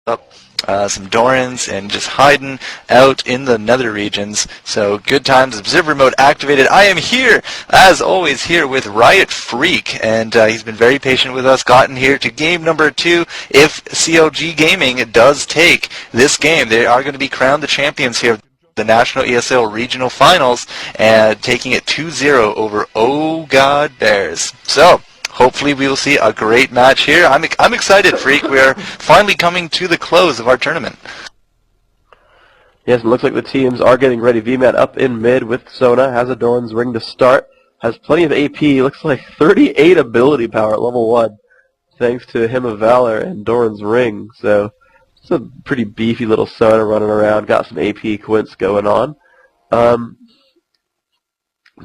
up some Dorans and just hiding out in the nether regions. So good times, observer mode activated. I am here, as always, here with Riot Freak, and he's been very patient with us, gotten here to game number 2. If Clg Gaming does take this game, they are going to be crowned the champions here, the National ESL Regional Finals, and taking it 2-0 over Ogb Bears. So hopefully we will see a great match here. I'm excited, Freak. We are finally coming to the close of our tournament. Yes, it looks like the teams are getting ready. VMAT up in mid with Sona, has a Doran's Ring to start, has plenty of AP, looks like 38 ability power at level 1, thanks to Hymn of Valor and Doran's Ring. So it's a pretty beefy little Sona running around, got some AP quints going on.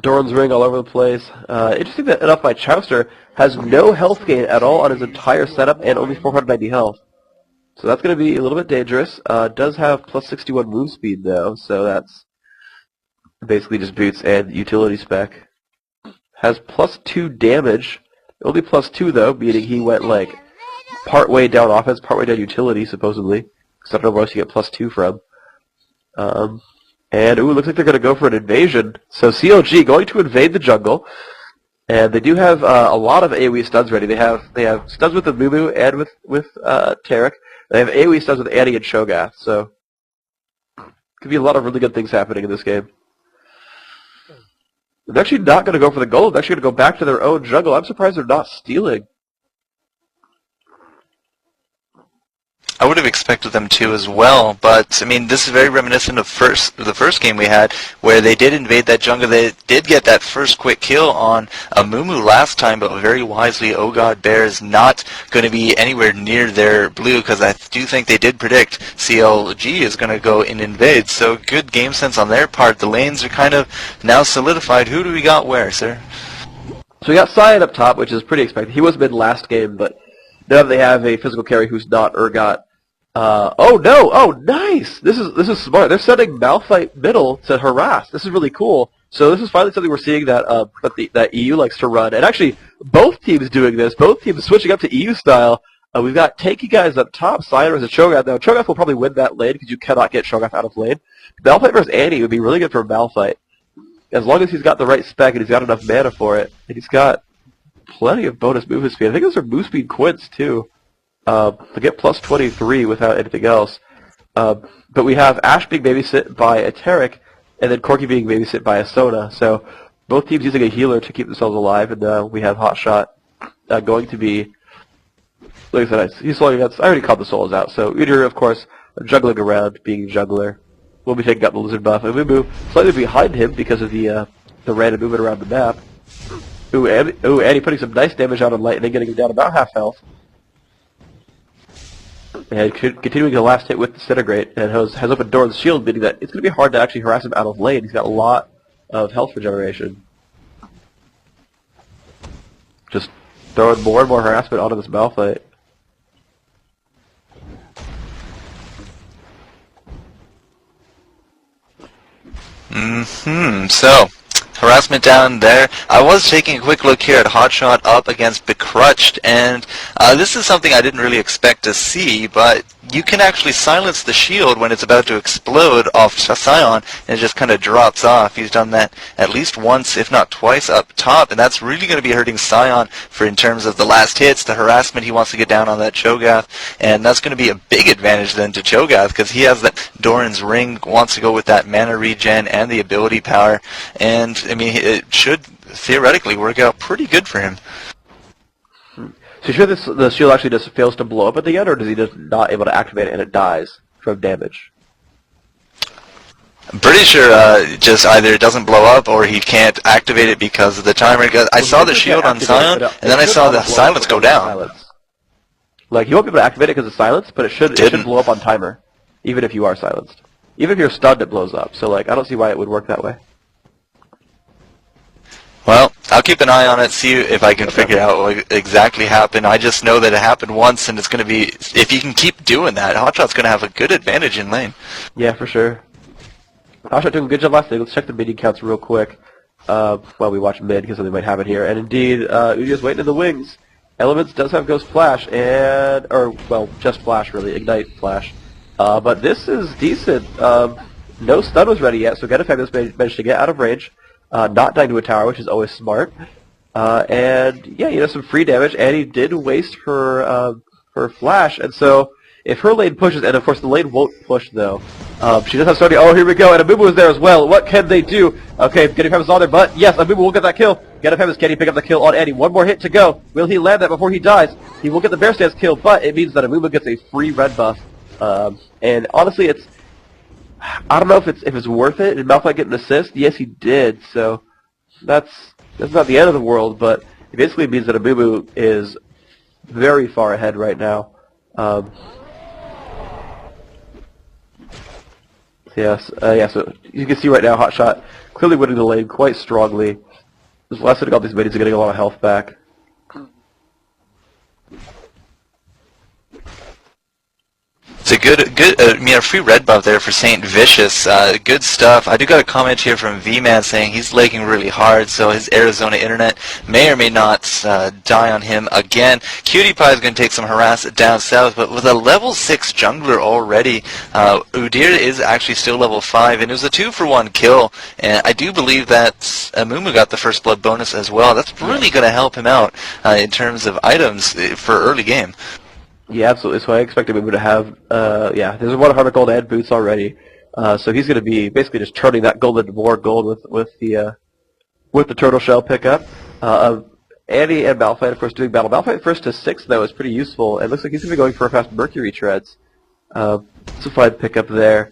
Doran's Ring all over the place. Interesting that enough, my Chowster has no health gain at all on his entire setup and only 490 health. So that's going to be a little bit dangerous. Does have plus 61 move speed though, so that's basically just boots and utility spec. Has plus 2 damage, only plus 2 though, meaning he went like part way down offense, part way down utility supposedly. Because I don't know where else you get plus 2 from. And ooh, looks like they're going to go for an invasion. So Clg going to invade the jungle. And they do have a lot of AoE stuns ready. They have stuns with the Mumu and with Tarek. They have AoE stuns with Annie and Shogath. So could be a lot of really good things happening in this game. They're actually not going to go for the gold. They're actually going to go back to their own jungle. I'm surprised they're not stealing. I would have expected them to as well, but I mean, this is very reminiscent of the first game we had, where they did invade that jungle. They did get that first quick kill on a Mumu last time, but very wisely, Ogb Bears not going to be anywhere near their blue, because I do think they did predict Clg is going to go and invade. So good game sense on their part. The lanes are kind of now solidified. Who do we got where, sir? So we got Cyan up top, which is pretty expected. He was mid last game, but now they have a physical carry who's not Urgot. Oh no! Oh, nice! This is smart. They're sending Malphite middle to harass. This is really cool. So this is finally something we're seeing that that EU likes to run. And actually, both teams doing this. Both teams switching up to EU style. We've got tanky guys up top. Cyan versus Cho'Gath. Now Cho'Gath will probably win that lane because you cannot get Cho'Gath out of lane. Malphite versus Annie would be really good for Malphite, as long as he's got the right spec and he's got enough mana for it. And he's got plenty of bonus movement speed. I think those are move speed quints too. To get plus 23 without anything else. But we have Ash being babysit by a Tarek, and then Corki being babysit by a Sona. So both teams using a healer to keep themselves alive, and we have Hotshot going to be, like I said, he's slowing out. I already called the souls out. So Udyr, of course, juggling around, being juggler. We'll be taking up the lizard buff. And Mumu slightly behind him because of the random movement around the map. Ooh, Annie putting some nice damage out on Lightning, getting him down about half health. And continuing the last hit with Disintegrate, and has opened Doran's shield, meaning that it's going to be hard to actually harass him out of lane. He's got a lot of health regeneration. Just throwing more and more harassment onto this Malphite. So harassment down there. I was taking a quick look here at Hotshot up against Becrutched, and this is something I didn't really expect to see, but you can actually silence the shield when it's about to explode off Scion, and it just kind of drops off. He's done that at least once, if not twice, up top, and that's really going to be hurting Scion for in terms of the last hits, the harassment. He wants to get down on that Cho'Gath, and that's going to be a big advantage then to Cho'Gath, because he has that Doran's Ring, wants to go with that mana regen and the ability power, and I mean, it should theoretically work out pretty good for him. So you sure the shield actually just fails to blow up at the end, or does he just not able to activate it and it dies from damage? I'm pretty sure just either it doesn't blow up or he can't activate it because of the timer. I saw the shield on Scion, and then I saw the silence go down. Like, you won't be able to activate it because of silence, but it should blow up on timer, even if you are silenced. Even if you're stunned, it blows up. So, like, I don't see why it would work that way. Well, I'll keep an eye on it, see if I can figure out what exactly happened. I just know that it happened once, and it's going to be, if you can keep doing that, Hotshot's going to have a good advantage in lane. Yeah, for sure. Hotshot doing a good job last night. Let's check the minion counts real quick while we watch mid, because something might happen here. And indeed, Udyr's waiting in the wings. Elements does have Ghost Flash, well, just Flash really, Ignite Flash. But this is decent. No stun was ready yet, so Getafam managed to get out of range, not dying to a tower, which is always smart. And yeah, some free damage. Annie did waste her Flash, and so if her lane pushes, and of course the lane won't push though. She does have Sony. Oh, here we go, and Amumu is there as well. What can they do? Okay, Getafam is on there, but yes, Amumu will get that kill. Getafam can he pick up the kill on Annie? One more hit to go. Will he land that before he dies? He will get the Bear Stance kill, but it means that Amumu gets a free red buff. And honestly, I don't know if it's worth it. Did Malphite get an assist? Yes, he did. So that's not the end of the world, but it basically means that Amumu is very far ahead right now. So you can see right now, Hotshot clearly winning the lane quite strongly. Just last hitting all these minions and getting a lot of health back. It's a free red buff there for Saint Vicious. Good stuff. I do got a comment here from V-Man saying he's lagging really hard, so his Arizona internet may or may not die on him again. Cutie Pie is going to take some harass down south, but with a level 6 jungler already, Udyr is actually still level 5, and it was a 2-for-1 kill, and I do believe that Amumu got the first blood bonus as well. That's really going to help him out in terms of items for early game. Yeah, absolutely. So I expect him to have, there's 100 gold and boots already. So he's going to be basically just turning that gold into more gold with the turtle shell pickup. Annie and Malphite, of course, doing battle. Malphite first to 6 though is pretty useful. It looks like he's going to be going for a fast Mercury treads. It's a fine pickup there.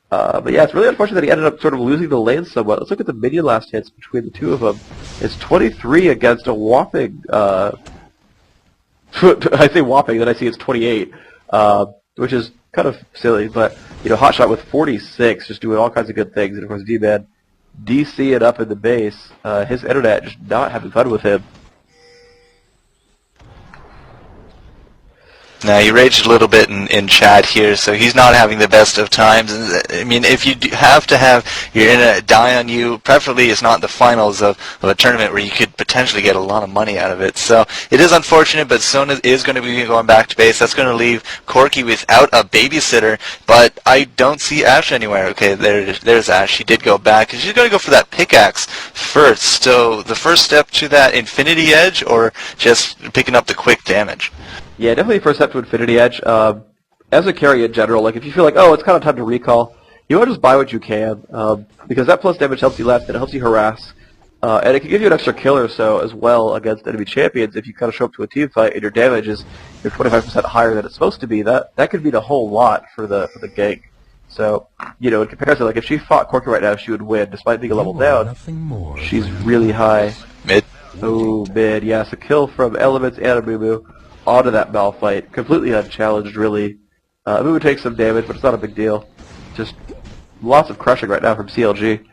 But yeah, it's really unfortunate that he ended up sort of losing the lane somewhat. Let's look at the minion last hits between the two of them. It's 23 against a whopping. I say whopping, then I see it's 28, which is kind of silly, but, Hotshot with 46, just doing all kinds of good things, and of course D-Man DC it up in the base, his internet just not having fun with him. Now, he raged a little bit in chat here, so he's not having the best of times. I mean, if you have to have your internet die on you, preferably it's not the finals of a tournament where you could potentially get a lot of money out of it. So it is unfortunate, but Sona is going to be going back to base. That's going to leave Corky without a babysitter, but I don't see Ash anywhere. Okay, there's Ash. She did go back, and she's going to go for that pickaxe first. So the first step to that Infinity Edge, or just picking up the quick damage? Yeah, definitely first step to Infinity Edge. As a carry in general, like if you feel like, oh, it's kind of time to recall, you want to just buy what you can, because that plus damage helps you left, and it helps you harass, and it can give you an extra kill or so as well against enemy champions if you kind of show up to a team fight and your damage is 25% higher than it's supposed to be. That could mean a whole lot for the gank. So, in comparison, like if she fought Corky right now, she would win, despite being a level down. She's really high. Mid. Oh, mid, yes, a kill from Elements and Amumu onto that Malphite, completely unchallenged, really. Amumu takes some damage, but it's not a big deal. Just lots of crushing right now from CLG.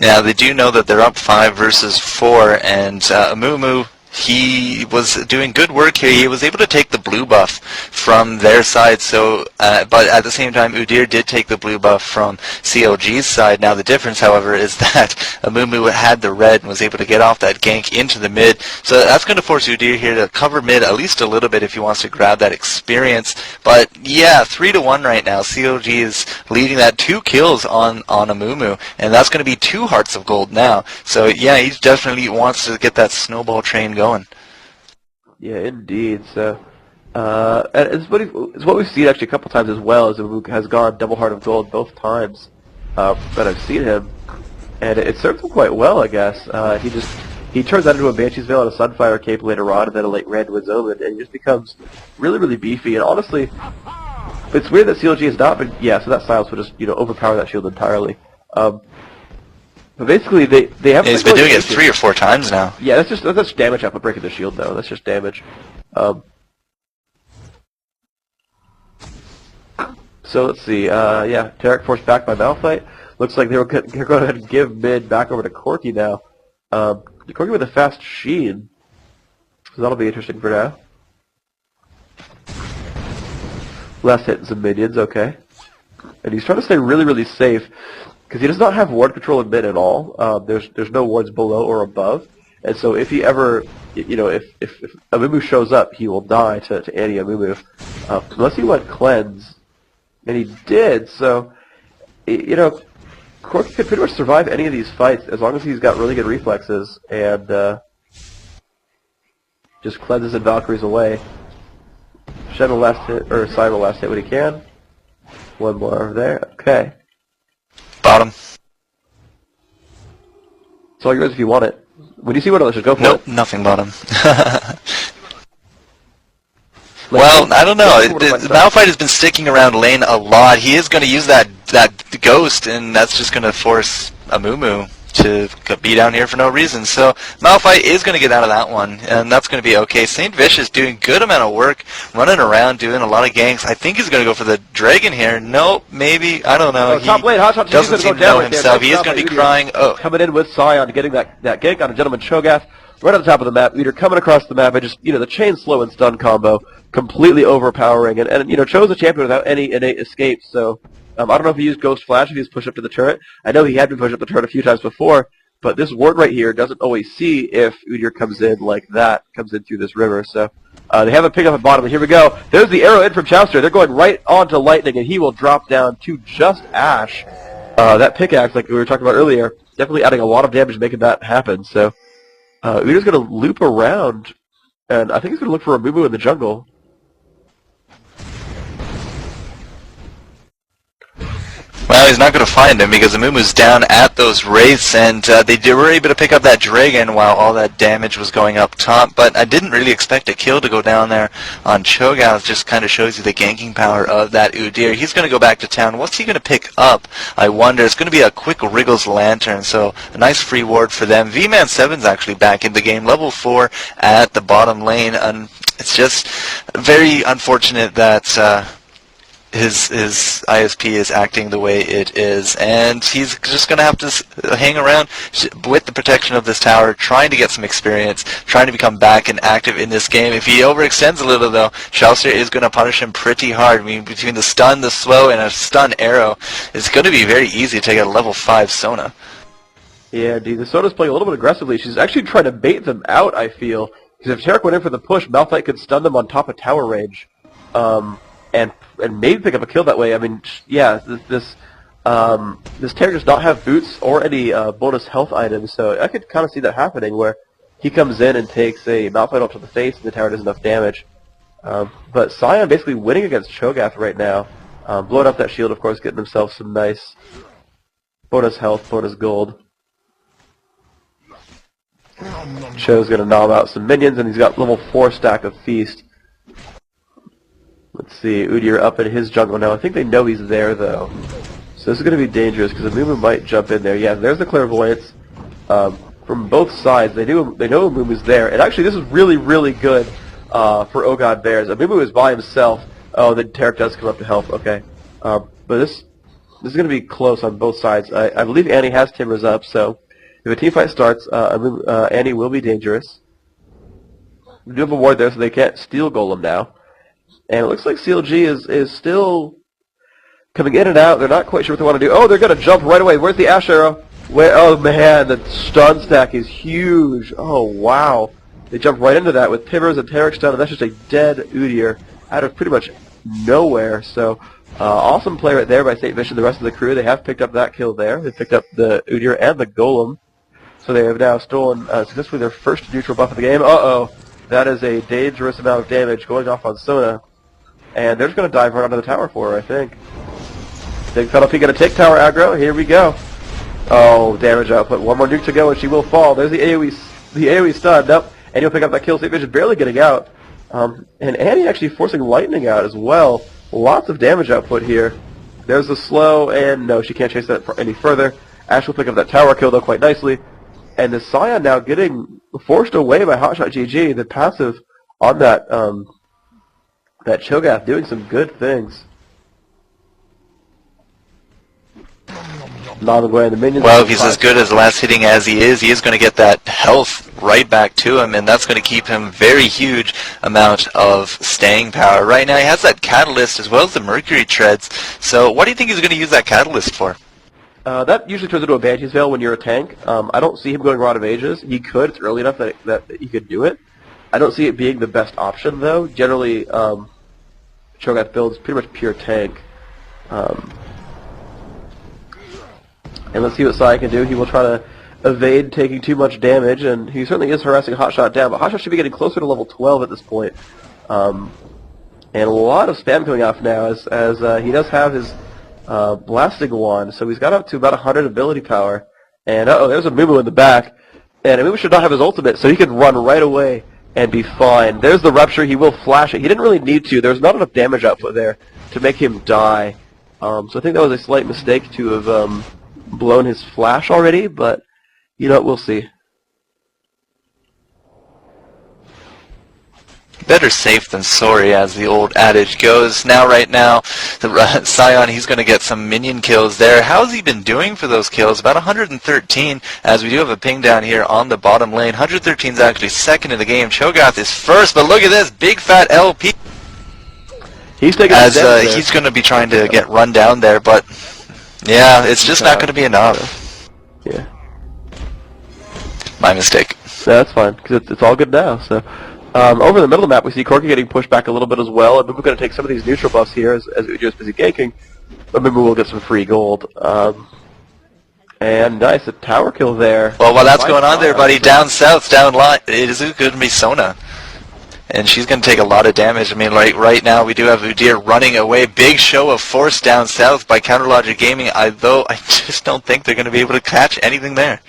Yeah, they do know that they're up 5 versus 4, and Amumu, he was doing good work here. He was able to take the blue buff from their side, so but at the same time, Udyr did take the blue buff from CLG's side. Now the difference, however, is that Amumu had the red and was able to get off that gank into the mid. So that's going to force Udyr here to cover mid at least a little bit if he wants to grab that experience. But yeah, 3-1 right now. CLG is leading that 2 kills on Amumu, and that's going to be 2 hearts of gold now. So yeah, he definitely wants to get that snowball train going. Yeah, indeed. So, and it's what we've seen actually a couple times as well. Is Amumu has gone double heart of gold both times that I've seen him, and it served him quite well, I guess. He turns that into a Banshee's Veil and a Sunfire Cape later on, and then a late Randwind's Omen, and he just becomes really, really beefy. And honestly, it's weird that CLG has not been. Yeah, so that Silence would just overpower that shield entirely. But basically, they haven't. Yeah, he's been doing it 3 or 4 times now. Yeah, that's just damage up and breaking the shield, though. That's just damage. So let's see. Yeah, Tarek forced back by Malphite. Looks like they're going to go ahead and give mid back over to Corky now. Corky with a fast Sheen. So that'll be interesting for now. Last hit some minions, okay. And he's trying to stay really, really safe. because he does not have ward control in mid at all. There's no wards below or above, and so if he ever, if Amumu shows up, he will die to anti-Amumu, unless he went cleanse, and he did. So, Corki could pretty much survive any of these fights as long as he's got really good reflexes and just cleanses and Valkyries away. Shed the last hit, or Simon the last hit when he can. One more over there. Okay. Bottom. It's all yours if you want it. When you see what else, just go for it. Nope, nothing bottom. Well, I don't know. Malphite has been sticking around lane a lot. He is going to use that ghost, and that's just going to force Amumu to be down here for no reason. So Malphite is going to get out of that one, and that's going to be okay. Saint Vish is doing good amount of work, running around, doing a lot of ganks. I think he's going to go for the dragon here. Nope, maybe. I don't know. Top lane, Hotshot doesn't seem to know himself. He is going to be crying. Oh, coming in with Scion, getting that gank on a Gentleman Cho'Gath. Right on the top of the map, Udyr coming across the map, and just, the chain slow and stun combo, completely overpowering, and Cho's a champion without any innate escape, so, I don't know if he used Ghost Flash, if he was pushed up to the turret. I know he had been pushed up the turret a few times before, but this ward right here doesn't always see if Udyr comes in like that, comes in through this river, so, they have a pick up at bottom, and here we go. There's the arrow in from Chowster. They're going right onto Lightning, and he will drop down to just Ash. That pickaxe, like we were talking about earlier, definitely adding a lot of damage, making that happen, so. Udyr's going to loop around, and I think he's going to look for a Amumu in the jungle. Well, he's not going to find him because Amumu's down at those wraiths, and they were able to pick up that dragon while all that damage was going up top. But I didn't really expect a kill to go down there on Cho'Gath. Just kind of shows you the ganking power of that Udyr. He's going to go back to town. What's he going to pick up? I wonder. It's going to be a quick Wriggles Lantern, so a nice free ward for them. V-Man 7's actually back in the game, level 4 at the bottom lane, and it's just very unfortunate that his ISP is acting the way it is, and he's just going to have to hang around with the protection of this tower, trying to get some experience, trying to become back and active in this game. If he overextends a little, though, Chowster is going to punish him pretty hard. I mean, between the stun, the slow, and a stun arrow, it's going to be very easy to take a level 5 Sona. Yeah, dude, the Sona's playing a little bit aggressively. She's actually trying to bait them out, I feel, because if Tarek went in for the push, Malphite could stun them on top of tower range. And maybe pick up a kill that way. I mean, yeah, this Terran does not have boots or any bonus health items, so I could kind of see that happening, where he comes in and takes a Malphite off to the face, and the tower does enough damage. But Scion basically winning against Cho'Gath right now, blowing up that shield, of course, getting himself some nice bonus health, bonus gold. Cho's gonna knob out some minions, and he's got level 4 stack of Feast. Let's see, Udyr up in his jungle now. I think they know he's there, though. So this is going to be dangerous, because Amumu might jump in there. Yeah, there's the Clairvoyance from both sides. They know Amumu's there. And actually, this is really, really good for Oh God Bears. Amumu is by himself. Oh, then Tarek does come up to help. Okay. But this is going to be close on both sides. I believe Annie has Timbers up, so if a team fight starts, Annie will be dangerous. We do have a ward there, so they can't steal Golem now. And it looks like CLG is still coming in and out. They're not quite sure what they want to do. Oh, they're going to jump right away. Where's the Ash Arrow? Oh, man, the stun stack is huge. Oh, wow. They jump right into that with Pivers and Tarek stun, and that's just a dead Udyr out of pretty much nowhere. So, awesome play right there by Saint Vish and the rest of the crew. They have picked up that kill there. They picked up the Udyr and the Golem. So they have now stolen successfully their first neutral buff of the game. Uh-oh. That is a dangerous amount of damage going off on Sona. And they're just going to dive right onto the tower for her, I think. Big penalty going to take tower aggro. Here we go. Oh, damage output. One more nuke to go and she will fall. There's the AoE stun. Nope. And you'll pick up that kill. Saint Vish is barely getting out. And Annie actually forcing lightning out as well. Lots of damage output here. There's the slow, and no, she can't chase that any further. Ash will pick up that tower kill, though, quite nicely. And the Scion now getting forced away by Hotshot GG, the passive on that that Cho'Gath, doing some good things. The minions. Well, if he's as good as last hitting as he is going to get that health right back to him, and that's going to keep him very huge amount of staying power. Right now he has that catalyst as well as the Mercury treads. So what do you think he's going to use that catalyst for? That usually turns into a Banshee's Veil when you're a tank. I don't see him going Rod of Ages. He could. It's early enough that he could do it. I don't see it being the best option, though. Generally, Cho'Gath builds pretty much pure tank. And let's see what Sai can do. He will try to evade taking too much damage, and he certainly is harassing Hotshot down, but Hotshot should be getting closer to level 12 at this point. And a lot of spam coming off now, as he does have his blasting wand, so he's got up to about 100 ability power. And uh-oh, there's a Mumu in the back, and Mumu should not have his ultimate, so he can run right away and be fine. There's the Rupture. He will flash it. He didn't really need to. There's not enough damage output there to make him die. So I think that was a slight mistake to have blown his flash already, but you know what, we'll see. Better safe than sorry, as the old adage goes. Now, right now, the Scion, he's going to get some minion kills there. How's he been doing for those kills? About 113, as we do have a ping down here on the bottom lane. 113 is actually second in the game. Cho'Gath is first, but look at this, big fat LP. He's taking he's going to be trying to get run down there, but yeah, it's just not going to be enough. Yeah. My mistake. That's fine, because it's all good now. So. Over in the middle of the map, we see Corki getting pushed back a little bit as well, and we're going to take some of these neutral buffs here as Ujo's busy ganking, but maybe we'll get some free gold. And nice, a tower kill there. Well, while that's going on there, buddy, down south, down line, it is going to be Sona. And she's going to take a lot of damage. I mean, like right now, we do have Udyr running away. Big show of force down south by Counterlogic Gaming, though I just don't think they're going to be able to catch anything there.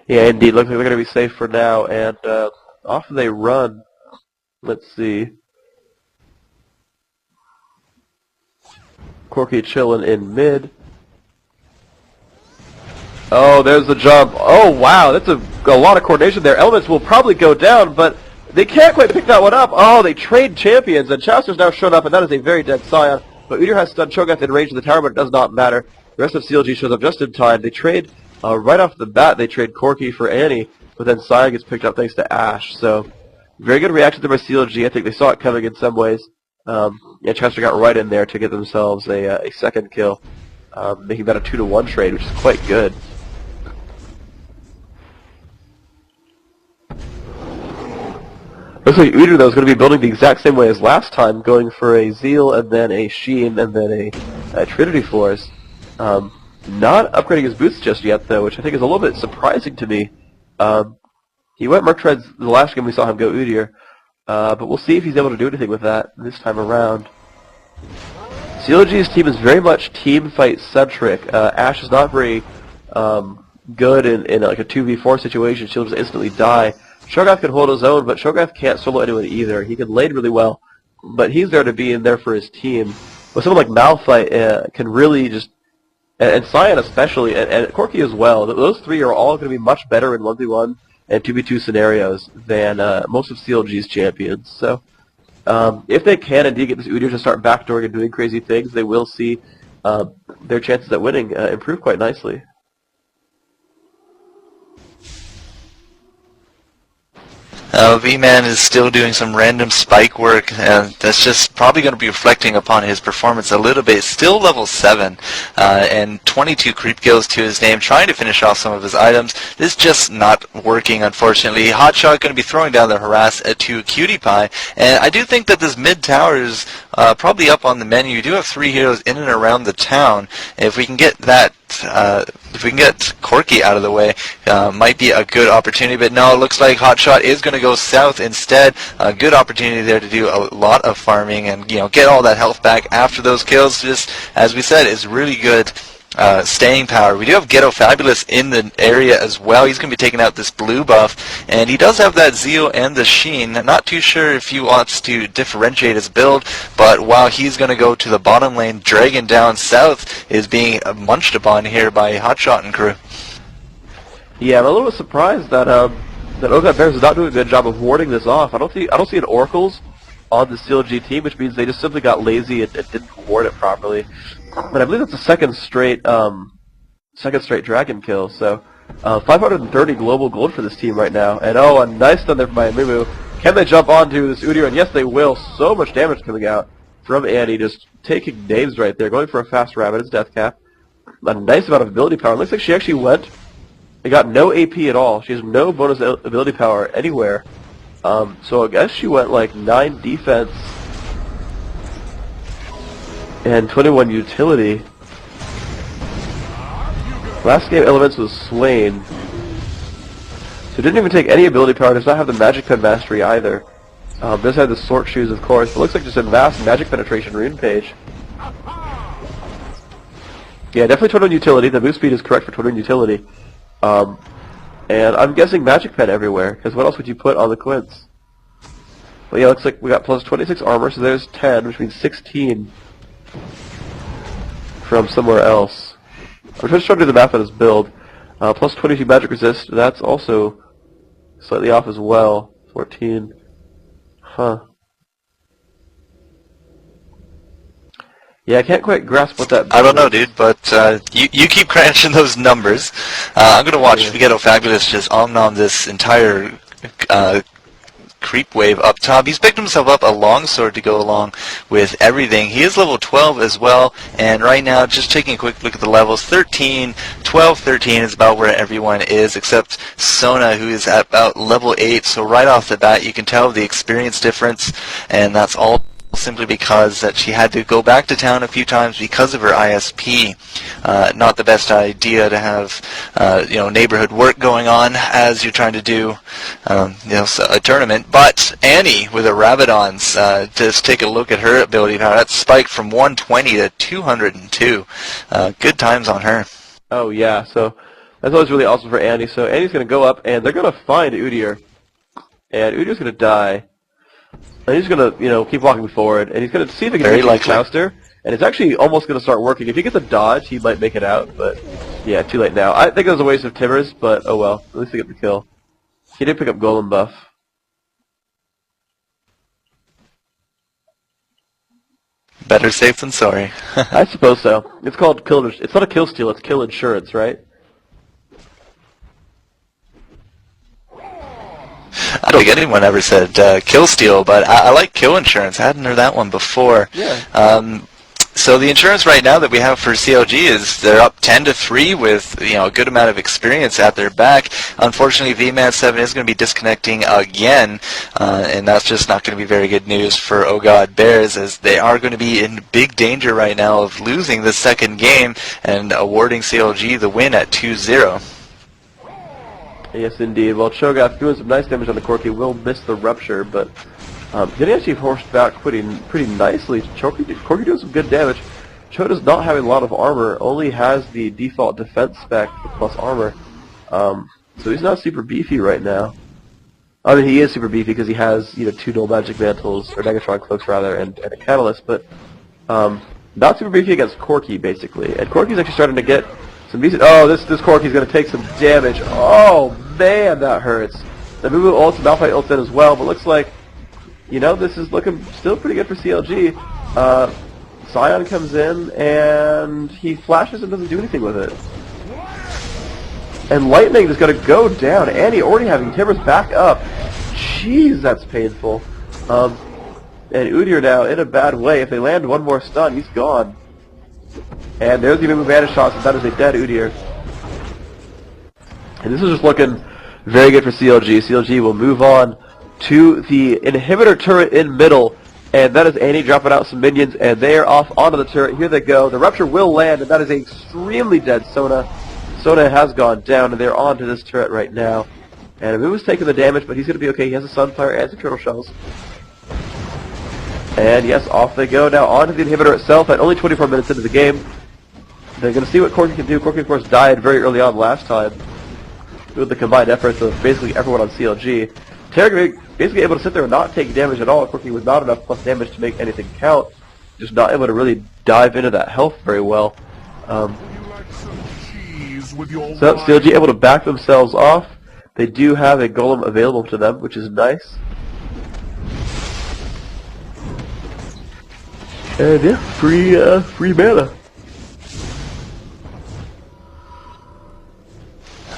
Yeah, indeed. Looks like they're going to be safe for now, and off they run. Let's see. Corki chilling in mid. Oh, there's the jump. Oh, wow. That's a lot of coordination there. Elements will probably go down, but they can't quite pick that one up. Oh, they trade champions, and Chaucer's now shown up, and that is a very dead Scion. But Udyr has stunned Cho'Gath in range of the tower, but it does not matter. The rest of CLG shows up just in time. They trade, right off the bat, they trade Corki for Annie, but then Scion gets picked up thanks to Ashe. So, very good reaction there by CLG. I think they saw it coming in some ways. And Chester got right in there to get themselves a second kill, making that a 2-to-1 trade, which is quite good. Looks like Udyr, though, is going to be building the exact same way as last time, going for a Zeal and then a Sheen and then a Trinity Force. Not upgrading his boots just yet, though, which I think is a little bit surprising to me. He went Merc Treads the last game we saw him go Udyr, but we'll see if he's able to do anything with that this time around. CLG's team is very much team fight centric. Ashe is not very good in like a 2v4 situation. She'll just instantly die. Cho'Gath can hold his own, but Cho'Gath can't solo anyone either. He can lane really well, but he's there to be in there for his team. But someone like Malphite can really just, and Scion especially, and Corki as well, those three are all going to be much better in 1v1 and 2v2 scenarios than most of CLG's champions. So if they can indeed get this Udyr to start backdooring and doing crazy things, they will see their chances at winning improve quite nicely. V-Man is still doing some random spike work, and that's just probably going to be reflecting upon his performance a little bit. Still level 7, and 22 creep kills to his name, trying to finish off some of his items. This is just not working, unfortunately. Hotshot going to be throwing down the harass to Cutie Pie, and I do think that this mid tower is probably up on the menu. You do have 3 heroes in and around the town. If we can get that, if we can get Corki out of the way, might be a good opportunity, but no, it looks like Hotshot is going to go south instead. A good opportunity there to do a lot of farming and, you know, get all that health back after those kills. Just, as we said, is really good staying power. We do have Ghetto Fabulous in the area as well. He's going to be taking out this blue buff, and he does have that Zeal and the Sheen. Not too sure if he wants to differentiate his build, but while he's going to go to the bottom lane, Dragon down south is being munched upon here by Hotshot and crew. Yeah, I'm a little surprised that that Ogb Bears is not doing a good job of warding this off. I don't see an Oracles on the CLG team, which means they just simply got lazy and didn't ward it properly. But I believe that's the second straight Dragon kill. So 530 global gold for this team right now. And oh, a nice stun there from my Mumu. Can they jump onto this Udyr? And yes, they will. So much damage coming out from Annie, just taking names right there, going for a fast rabbit. It's death cap. a nice amount of ability power. It looks like she actually went and got no AP at all. She has no bonus ability power anywhere. So I guess she went like 9 defense and 21 utility. Last game Elements was Swain. So didn't even take any ability power, does not have the Magic Pen Mastery either. Does have the Sword Shoes, of course, but looks like just a vast Magic Penetration rune page. Yeah, definitely 21 utility. The move speed is correct for 21 utility. And I'm guessing Magic Pen everywhere, because what else would you put on the Quints? But yeah, looks like we got plus 26 armor, so there's 10, which means 16 from somewhere else. I'm just trying to do the math on his build. Plus 22 magic resist, that's also slightly off as well. 14. Huh. Yeah, I can't quite grasp what that... I don't know, dude, but you keep crunching those numbers. I'm going to watch Vegeta Fabulous just om-nom this entire creep wave up top. He's picked himself up a longsword to go along with everything. He is level 12 as well, and right now, just taking a quick look at the levels, 13, 12, 13 is about where everyone is, except Sona, who is at about level 8, so right off the bat, you can tell the experience difference, and that's all simply because that she had to go back to town a few times because of her ISP. Not the best idea to have neighborhood work going on as you're trying to do a tournament. But Annie with a Rabadon's, just take a look at her ability power. That spiked from 120 to 202. Good times on her. Oh yeah, so that's always really awesome for Annie. So Annie's going to go up and they're going to find Udyr. And Udyr's going to die. And he's going to, keep walking forward, and he's going to see if he can reach Clouster, and it's actually almost going to start working. If he gets a dodge, he might make it out, but yeah, too late now. I think it was a waste of Timbers, but oh well, at least he got the kill. He did pick up Golem buff. Better safe than sorry. I suppose so. It's called kill. It's not a kill steal, it's kill insurance, right? I don't think anyone ever said kill steal, but I like kill insurance. I hadn't heard that one before. Yeah. So the insurance right now that we have for CLG is they're up 10-3 with a good amount of experience at their back. Unfortunately, VMan7 is going to be disconnecting again, and that's just not going to be very good news for Oh God Bears, as they are going to be in big danger right now of losing the second game and awarding CLG the win at 2-0. Yes, indeed. Well, Cho'Gath doing some nice damage on the Corki will miss the Rupture, but getting actually forced back pretty nicely. Corki doing some good damage. Cho does not have a lot of armor, only has the default defense spec plus armor, so he's not super beefy right now. I mean, he is super beefy because he has 2 Null Magic Mantles, or Negatron Cloaks rather, and a Catalyst, but not super beefy against Corki basically. And Corki's actually starting to get some decent. Oh, this Corki's going to take some damage. Oh man, that hurts. The Moo ults, Malphite ults in as well, but looks like, this is looking still pretty good for CLG. Scion comes in, and he flashes and doesn't do anything with it. And Lightning is going to go down. Annie already having Timbers back up. Jeez, that's painful. And Udyr now in a bad way. If they land one more stun, he's gone. And there's the move Vanish Shots, and that is a dead Udyr. And this is just looking very good for CLG. CLG will move on to the inhibitor turret in middle, and that is Annie dropping out some minions, and they are off onto the turret. Here they go. The Rupture will land, and that is a extremely dead Sona. Sona has gone down, and they're onto this turret right now. And Amu's taking the damage, but he's going to be okay. He has a Sunfire and some Turtle Shells. And yes, off they go now onto the inhibitor itself at only 24 minutes into the game. They're going to see what Corki can do. Corki, of course, died very early on last time with the combined efforts of basically everyone on CLG. Terra basically able to sit there and not take damage at all. Corki with not enough plus damage to make anything count. Just not able to really dive into that health very well. So CLG able to back themselves off. They do have a Golem available to them, which is nice. And yeah, free mana.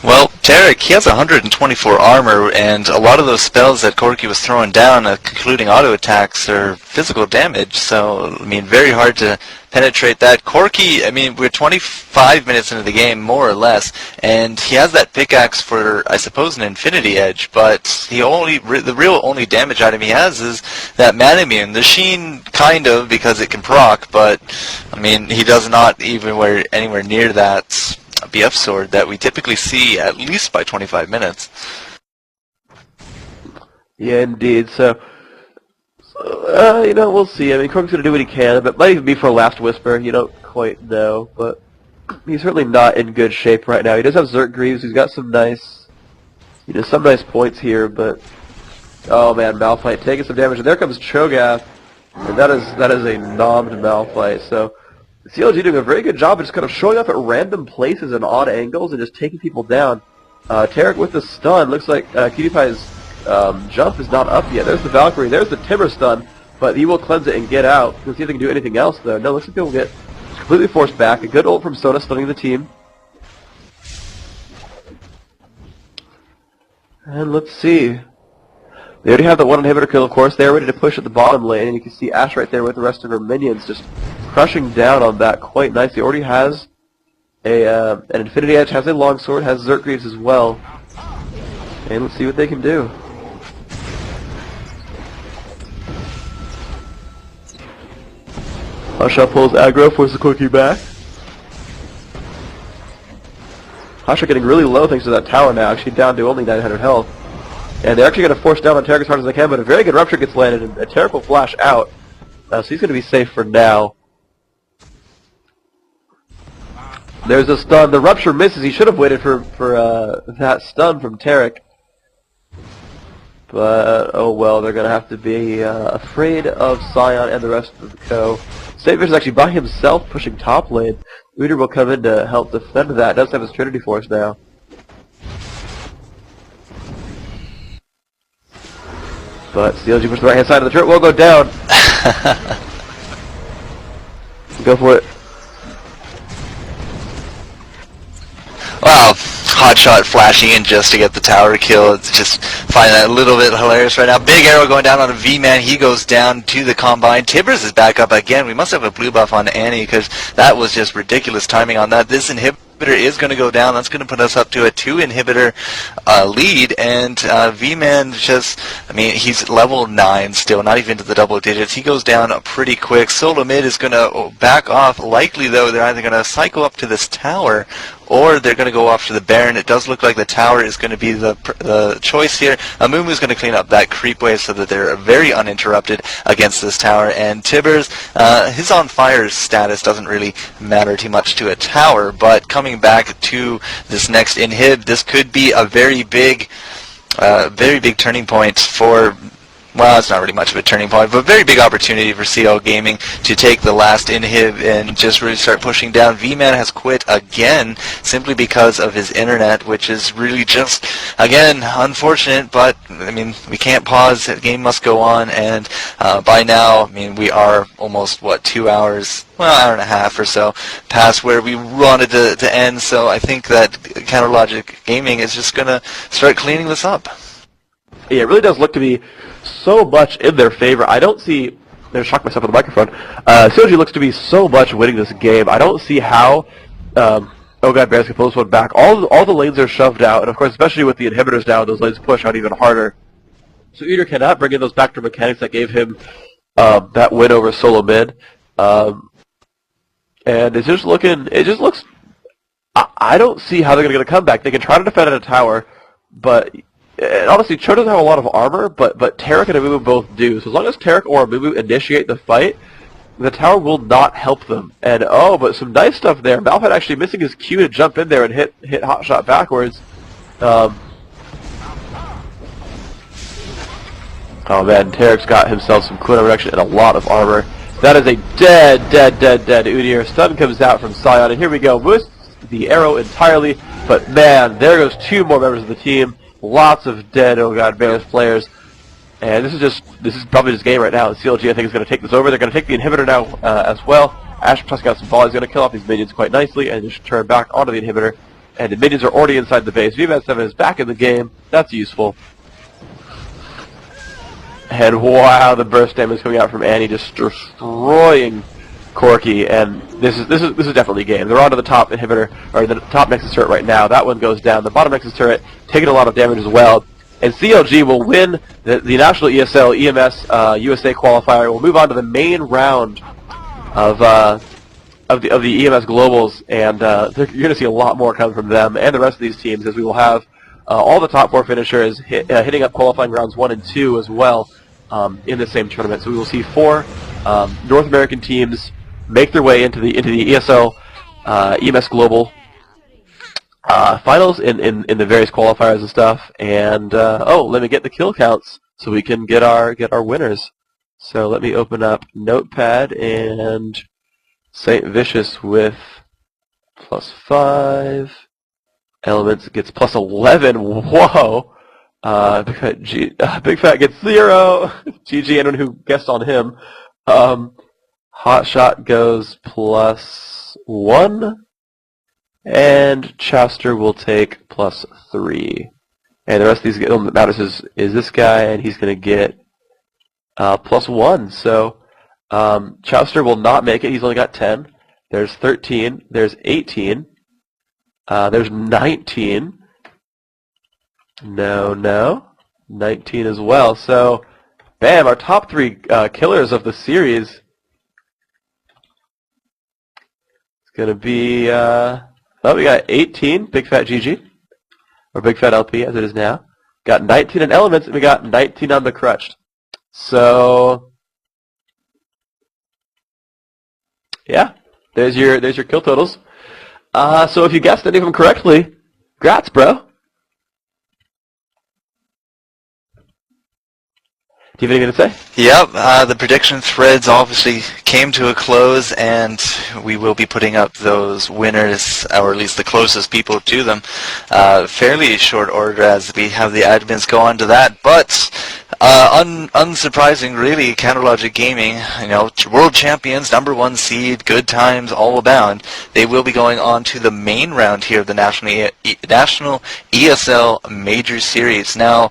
Well, Terra Tarek, he has 124 armor, and a lot of those spells that Corki was throwing down, concluding auto attacks, are physical damage. So, I mean, very hard to penetrate that. Corki, I mean, we're 25 minutes into the game, more or less, and he has that pickaxe for, I suppose, an infinity edge, but the real only damage item he has is that mana immune. The Sheen, kind of, because it can proc, but, I mean, he does not even anywhere near that BF sword that we typically see at least by 25 minutes. Yeah, indeed. So, you know, we'll see. I mean, Corki's going to do what he can, but it might even be for a last whisper. You don't quite know, but he's certainly not in good shape right now. He does have Zerk Greaves. He's got some nice, some nice points here, but oh man, Malphite taking some damage. And there comes Cho'Gath, and that is a nommed Malphite. So CLG doing a very good job of just kind of showing up at random places and odd angles and just taking people down. Tarek with the stun. Looks like PewDiePie's jump is not up yet. There's the Valkyrie. There's the Timber stun, but he will cleanse it and get out. Let's see if they can do anything else, though. No, looks like he'll get completely forced back. A good ult from Sona stunning the team. And let's see. They already have the one inhibitor kill, of course. They're ready to push at the bottom lane, and you can see Ashe right there with the rest of her minions just crushing down on that quite nicely. Already has an Infinity Edge, has a longsword, has Zerk Greaves as well. And let's see what they can do. Hasha pulls aggro, forces the Corki back. Hasha getting really low thanks to that tower now, actually down to only 900 health. And they're actually going to force down on Tarek as hard as they can, but a very good Rupture gets landed, and Tarek will flash out. So he's going to be safe for now. There's a stun. The Rupture misses. He should have waited for that stun from Tarek. But, oh well, they're going to have to be afraid of Sion and the rest of the co. Savior is actually by himself pushing top lane. Udyr will come in to help defend that. Does have his Trinity Force now. But CLG pushes the right hand side of the turret will go down. Go for it. Wow, Hotshot flashing in just to get the tower kill. It's just find that a little bit hilarious right now. Big arrow going down on a V-Man. He goes down to the Combine. Tibbers is back up again. We must have a blue buff on Annie because that was just ridiculous timing on that. This inhibitor is going to go down. That's going to put us up to a 2 inhibitor lead, and V-Man just, I mean, he's level 9 still, not even to the double digits. He goes down pretty quick. Solo mid is going to back off. Likely, though, they're either going to cycle up to this tower or they're going to go off to the Baron. It does look like the tower is going to be the choice here. Amumu's going to clean up that creep wave so that they're very uninterrupted against this tower. And Tibbers, his on fire status doesn't really matter too much to a tower, but coming back to this next inhib, this could be a very big turning point for, well, it's not really much of a turning point, but a very big opportunity for CL Gaming to take the last inhib and just really start pushing down. V-Man has quit again simply because of his internet, which is really just, again, unfortunate, but, I mean, we can't pause. The game must go on, and by now, I mean, we are almost, 2 hours, well, hour and a half or so past where we wanted to end, so I think that Counter Logic Gaming is just going to start cleaning this up. Yeah, it really does look to be so much in their favor. I don't see... I shocked myself on the microphone. CLG looks to be so much winning this game. I don't see how Ogb Bears can pull this one back. All the lanes are shoved out, and of course, especially with the inhibitors down, those lanes push out even harder. So Udyr cannot bring in those backdoor mechanics that gave him that win over solo mid. And it's just looking... It just looks... I don't see how they're going to get a comeback. They can try to defend at a tower, but... And honestly, Cho doesn't have a lot of armor, but Tarek and Amumu both do. So as long as Tarek or Amumu initiate the fight, the tower will not help them. And oh, but some nice stuff there. Malphite actually missing his Q to jump in there and hit Hotshot backwards. Oh man, Tarek's got himself some cooldown reduction and a lot of armor. That is a dead Udyr. Stun comes out from Sion, and here we go. Missed the arrow entirely, but man, there goes 2 more members of the team. Lots of dead Ogb Bears players, and this is probably this game right now. CLG I think is going to take this over. They're going to take the inhibitor now as well. Ashe plus got some ball. He's going to kill off these minions quite nicely and just turn back onto the inhibitor and the minions are already inside the base. VMS7 is back in the game. That's useful. And wow, the burst damage coming out from Annie, just destroying Corki. And this is definitely game. They're onto the top inhibitor, or the top Nexus turret right now. That one goes down. The bottom Nexus turret taking a lot of damage as well. And Clg will win the National ESL EMS USA qualifier. We'll move on to the main round of the EMS Globals, and you're going to see a lot more coming from them and the rest of these teams, as we will have all the top 4 finishers hitting up qualifying rounds 1 and 2 as well in the same tournament. So we will see 4 North American teams make their way into the ESL EMS Global finals in the various qualifiers and stuff. And let me get the kill counts so we can get our winners. So let me open up Notepad, and St. Vicious with +5. Elements gets +11. Whoa! Big Fat gets 0. GG, anyone who guessed on him. Hotshot goes +1. And Chowster will take +3. And the rest of these that matters is this guy, and he's going to get +1. So Chowster will not make it. He's only got 10. There's 13. There's 18. There's 19. No. 19 as well. So, bam, our top 3 killers of the series. It's going to be, we got 18, Big Fat GG, or Big Fat LP as it is now. Got 19 in Elements, and we got 19 on the Crutched. So, yeah, there's your kill totals. So if you guessed any of them correctly, congrats, bro. Do you have anything to say? Yep, the prediction threads obviously came to a close, and we will be putting up those winners, or at least the closest people to them, fairly short order as we have the admins go on to that. But unsurprising, really, Counterlogic Gaming, world champions, #1 seed, good times all abound. They will be going on to the main round here of the National ESL Major Series. Now,